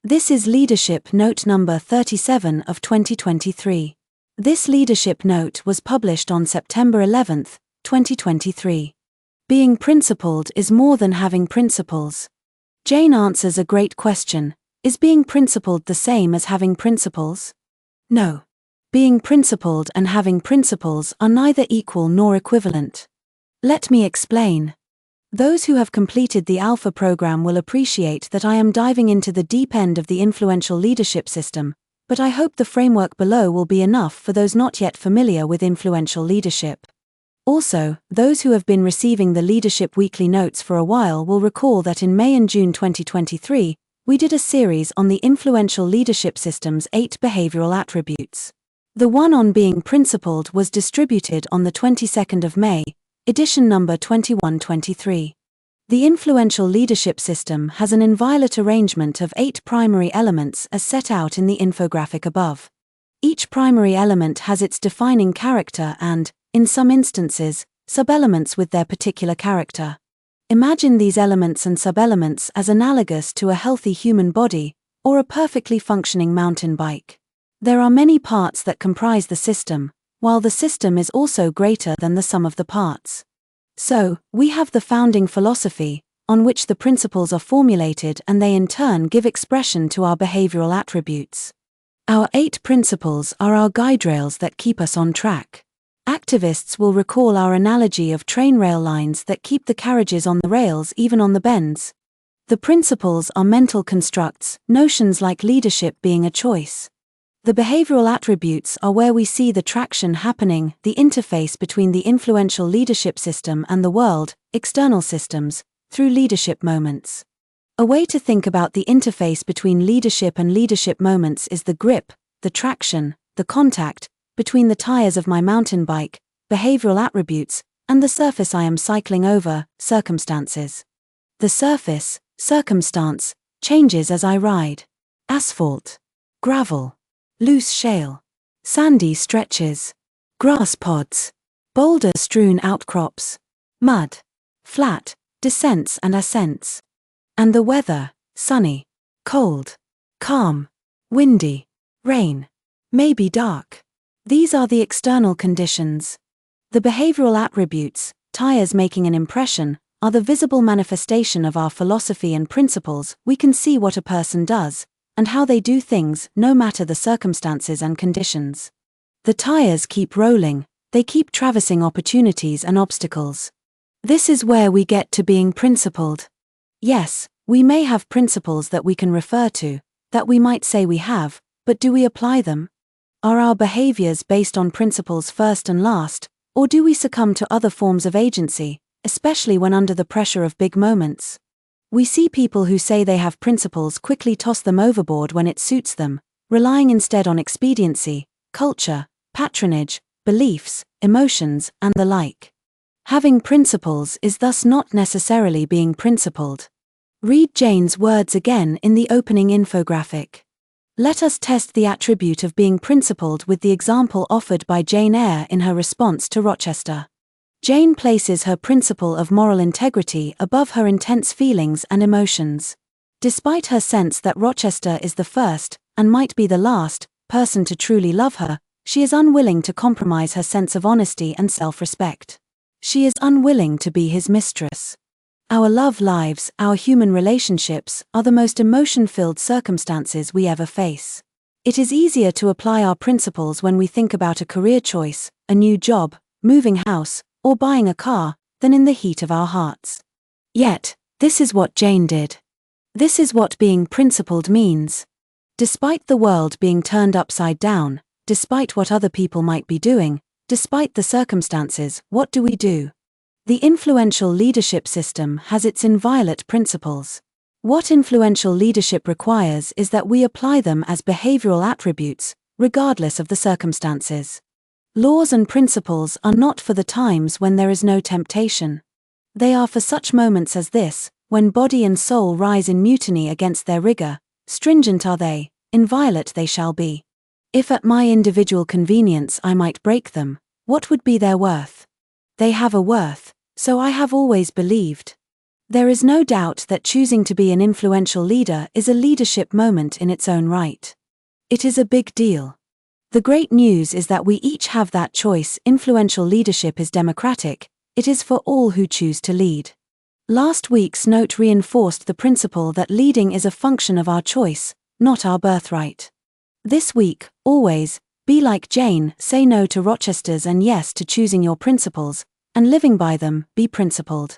This is Leadership Note number 37 of 2023. This Leadership Note was published on September 11, 2023. Being principled is more than having principles. Jane answers a great question. Is being principled the same as having principles? No. Being principled and having principles are neither equal nor equivalent. Let me explain. Those who have completed the Alpha program will appreciate that I am diving into the deep end of the influential leadership system, but I hope the framework below will be enough for those not yet familiar with influential leadership. Also, those who have been receiving the Leadership Weekly Notes for a while will recall that in May and June 2023, we did a series on the influential leadership system's 8 behavioral attributes. The one on being principled was distributed on the 22nd of May, edition number 2123. The influential leadership system has an inviolate arrangement of 8 primary elements as set out in the infographic above. Each primary element has its defining character and, in some instances, sub-elements with their particular character. Imagine these elements and sub-elements as analogous to a healthy human body, or a perfectly functioning mountain bike. There are many parts that comprise the system, while the system is also greater than the sum of the parts. So, we have the founding philosophy, on which the principles are formulated and they in turn give expression to our behavioral attributes. Our 8 principles are our guide rails that keep us on track. Activists will recall our analogy of train rail lines that keep the carriages on the rails even on the bends. The principles are mental constructs, notions like leadership being a choice. The behavioral attributes are where we see the traction happening, the interface between the influential leadership system and the world, external systems, through leadership moments. A way to think about the interface between leadership and leadership moments is the grip, the traction, the contact, between the tires of my mountain bike, behavioral attributes, and the surface I am cycling over, circumstances. The surface, circumstance, changes as I ride. Asphalt. Gravel. Loose shale. Sandy stretches. Grass pods. Boulder-strewn outcrops. Mud. Flat, descents and ascents. And the weather, sunny, cold, calm, windy, rain, maybe dark. These are the external conditions. The behavioral attributes, tires making an impression, are the visible manifestation of our philosophy and principles. We can see what a person does, and how they do things, no matter the circumstances and conditions. The tires keep rolling, they keep traversing opportunities and obstacles. This is where we get to being principled. Yes, we may have principles that we can refer to, that we might say we have, but do we apply them? Are our behaviors based on principles first and last, or do we succumb to other forms of agency, especially when under the pressure of big moments? We see people who say they have principles quickly toss them overboard when it suits them, relying instead on expediency, culture, patronage, beliefs, emotions, and the like. Having principles is thus not necessarily being principled. Read Jane's words again in the opening infographic. Let us test the attribute of being principled with the example offered by Jane Eyre in her response to Rochester. Jane places her principle of moral integrity above her intense feelings and emotions. Despite her sense that Rochester is the first, and might be the last, person to truly love her, she is unwilling to compromise her sense of honesty and self-respect. She is unwilling to be his mistress. Our love lives, our human relationships, are the most emotion-filled circumstances we ever face. It is easier to apply our principles when we think about a career choice, a new job, moving house, or buying a car, than in the heat of our hearts. Yet, this is what Jane did. This is what being principled means. Despite the world being turned upside down, despite what other people might be doing, despite the circumstances, what do we do? The influential leadership system has its inviolate principles. What influential leadership requires is that we apply them as behavioral attributes, regardless of the circumstances. Laws and principles are not for the times when there is no temptation. They are for such moments as this, when body and soul rise in mutiny against their rigor. Stringent are they, inviolate they shall be. If at my individual convenience I might break them, what would be their worth? They have a worth, so I have always believed. There is no doubt that choosing to be an influential leader is a leadership moment in its own right. It is a big deal. The great news is that we each have that choice. Influential leadership is democratic, it is for all who choose to lead. Last week's note reinforced the principle that leading is a function of our choice, not our birthright. This week, always, be like Jane, say no to Rochesters and yes to choosing your principles, and living by them, be principled.